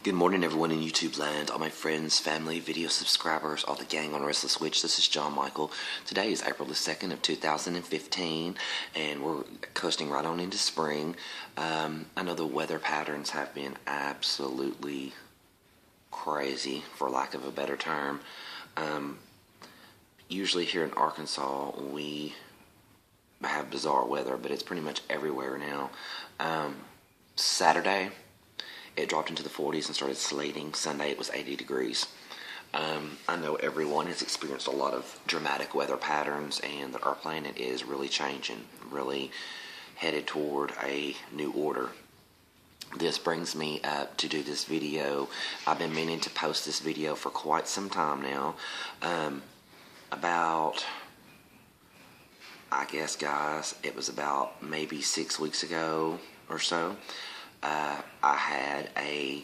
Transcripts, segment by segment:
Good morning, everyone in YouTube land, all my friends, family, video subscribers, all the gang on Restless Witch. This is John Michael. Today is April the 2nd of 2015, and we're coasting right on into spring. I know the weather patterns have been absolutely crazy, for lack of a better term. Usually here in Arkansas, we have bizarre weather, but it's pretty much everywhere now. Saturday, it dropped into the 40s and started slating. Sunday, it was 80 degrees. I know everyone has experienced a lot of dramatic weather patterns, and our planet is really changing, really headed toward a new order. This brings me up to do this video. I've been meaning to post this video for quite some time now. I guess, guys, it was about maybe 6 weeks ago or so. I had a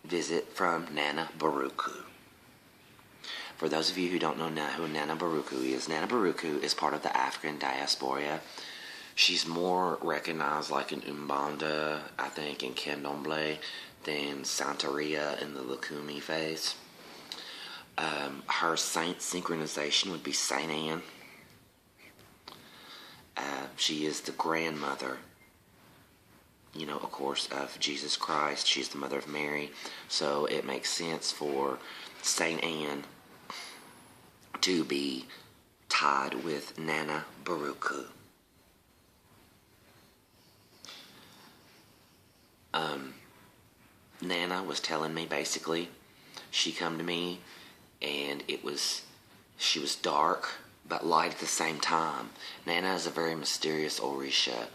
visit from Nana Buruku. For those of you who don't know who Nana Buruku is part of the African diaspora. She's more recognized like in Umbanda, I think, in Candomblé, than Santeria in the Lukumi phase. Her saint synchronization would be Saint Anne. She is the grandmother, of course, of Jesus Christ. She's the mother of Mary. So it makes sense for Saint Anne to be tied with Nana Buruku. Nana was telling me, basically, she come to me and she was dark but light at the same time. Nana is a very mysterious Orisha.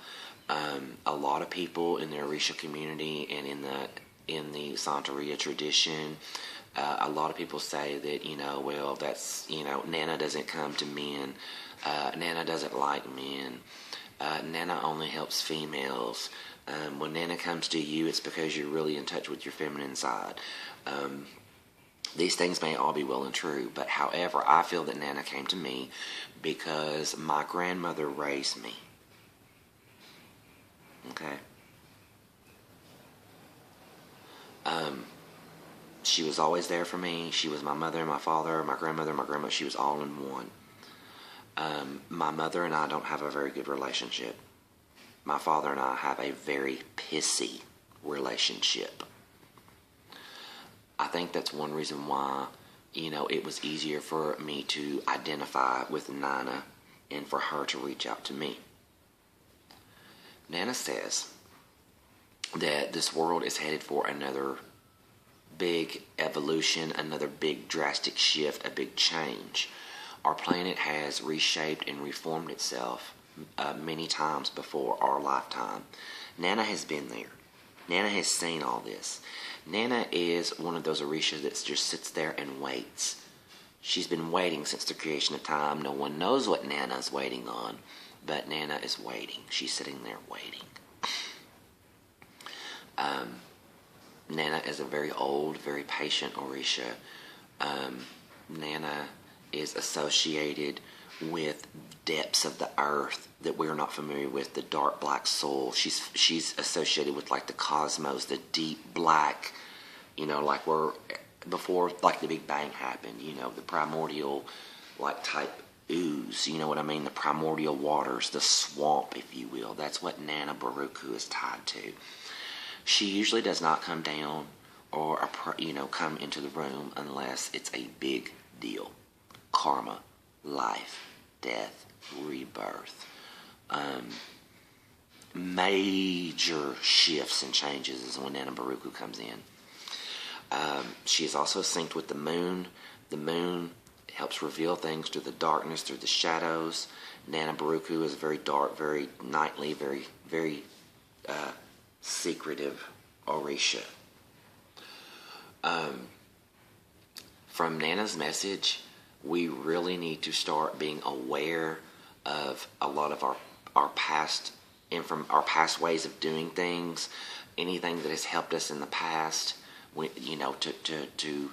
A lot of people in the Orisha community and in the Santeria tradition, a lot of people say that, that's, Nana doesn't come to men. Nana doesn't like men. Nana only helps females. When Nana comes to you, it's because you're really in touch with your feminine side. These things may all be well and true, but however, I feel that Nana came to me because my grandmother raised me. Okay. She was always there for me. She was my mother, my father, my grandmother, she was all in one. My mother and I don't have a very good relationship. My father and I have a very pissy relationship. I think that's one reason why, it was easier for me to identify with Nana and for her to reach out to me. Nana says that this world is headed for another big evolution, another big drastic shift, a big change. Our planet has reshaped and reformed itself many times before our lifetime. Nana has been there. Nana has seen all this. Nana is one of those Orishas that just sits there and waits. She's been waiting since the creation of time. No one knows what Nana's waiting on, but Nana is waiting. She's sitting there waiting. Nana is a very old, very patient Orisha. Nana is associated with depths of the earth that we're not familiar with, the dark black soul. She's associated with like the cosmos, the deep black, like before like the Big Bang happened, the primordial like type ooze, you know what I mean? The primordial waters, the swamp, if you will. That's what Nana Buruku is tied to. She usually does not come down or come into the room unless it's a big deal. Karma, life, death, rebirth, major shifts and changes is when Nana Buruku comes in. She is also synced with the moon. The moon helps reveal things through the darkness, through the shadows. Nana Buruku is very dark, very nightly, very, very secretive Orisha. From Nana's message, we really need to start being aware of a lot of our past and from our past ways of doing things. Anything that has helped us in the past, to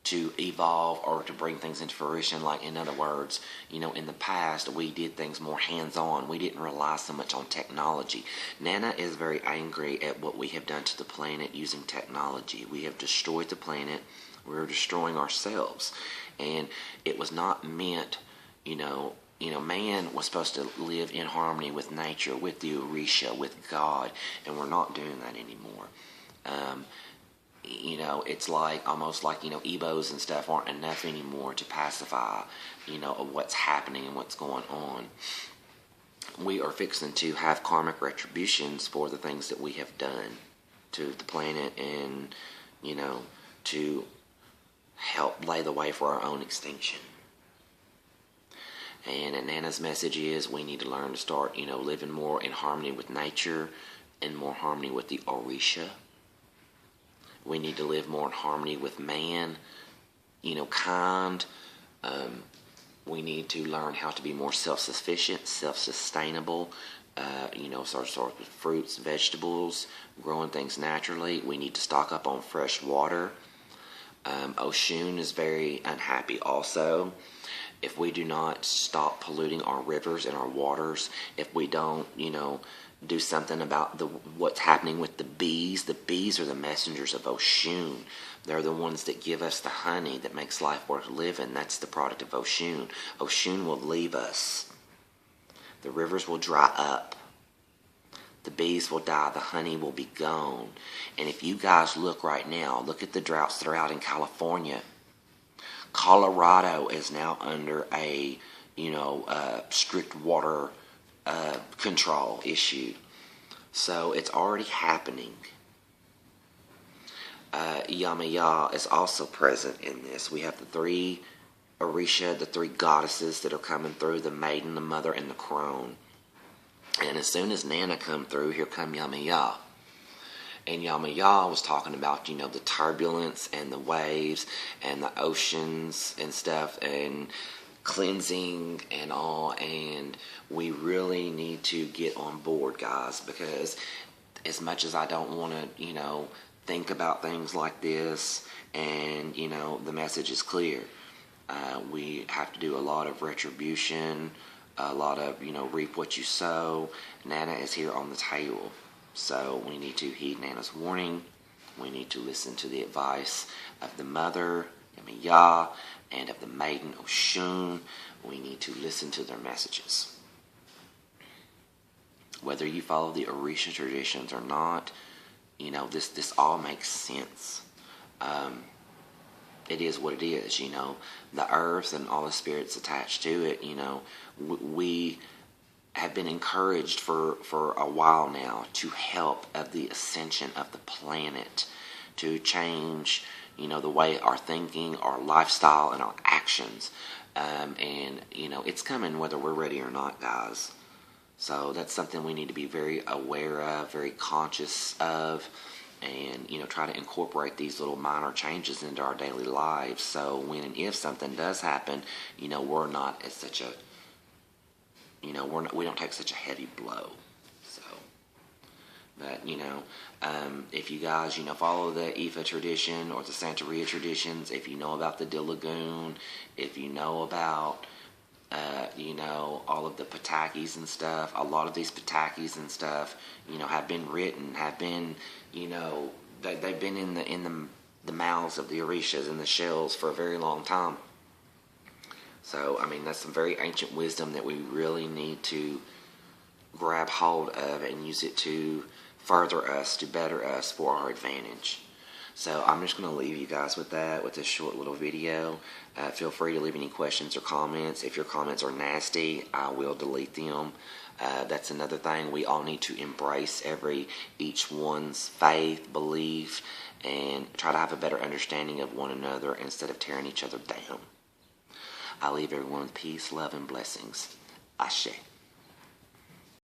to evolve or to bring things into fruition. Like, in other words, in the past we did things more hands-on. We didn't rely so much on technology. Nana is very angry at what we have done to the planet using technology. We have destroyed the planet. We're destroying ourselves. And it was not meant, man was supposed to live in harmony with nature, with the Orisha, with God, and we're not doing that anymore. It's like almost like, Ebos and stuff aren't enough anymore to pacify, of what's happening and what's going on. We are fixing to have karmic retributions for the things that we have done to the planet and, to help lay the way for our own extinction. And Nana's message is we need to learn to start, living more in harmony with nature and more harmony with the Orisha. We need to live more in harmony with man, kind. We need to learn how to be more self-sufficient, self-sustainable, start with fruits, vegetables, growing things naturally. We need to stock up on fresh water. Oshun is very unhappy also. If we do not stop polluting our rivers and our waters, if we don't, do something about what's happening with the bees are the messengers of Oshun. They're the ones that give us the honey that makes life worth living. That's the product of Oshun. Oshun will leave us. The rivers will dry up. The bees will die. The honey will be gone. And if you guys look right now, look at the droughts that are out in California. Colorado is now under a, strict water control issue. So it's already happening. Yamaya is also present in this. We have the three Orisha, the three goddesses that are coming through, the maiden, the mother, and the crone. And as soon as Nana come through, here come Yamaya. And Yamaya was talking about, the turbulence and the waves and the oceans and stuff and cleansing and all. And we really need to get on board, guys, because as much as I don't want to, think about things like this, and, the message is clear. We have to do a lot of retribution, a lot of, reap what you sow. Nana is here on the table. So we need to heed Nana's warning. We need to listen to the advice of the mother, Yamaya, and of the maiden, Oshun. We need to listen to their messages. Whether you follow the Orisha traditions or not, this all makes sense. It is what it is, The earth and all the spirits attached to it, we have been encouraged for a while now to help of the ascension of the planet, to change, the way our thinking, our lifestyle, and our actions. And it's coming whether we're ready or not, guys. So that's something we need to be very aware of, very conscious of, and, try to incorporate these little minor changes into our daily lives. So when and if something does happen, we're not at such a, we don't take such a heavy blow. So, but, if you guys, follow the Ifa tradition or the Santeria traditions, if you know about the Dilagoon, if you know about, all of the patakis and stuff, a lot of these patakis and stuff, have been written, have been, they've been in the mouths of the Orishas and the shells for a very long time. So, that's some very ancient wisdom that we really need to grab hold of and use it to further us, to better us for our advantage. So I'm just going to leave you guys with that, with this short little video. Feel free to leave any questions or comments. If your comments are nasty, I will delete them. That's another thing. We all need to embrace each one's faith, belief, and try to have a better understanding of one another instead of tearing each other down. I leave everyone with peace, love, and blessings. Ashe.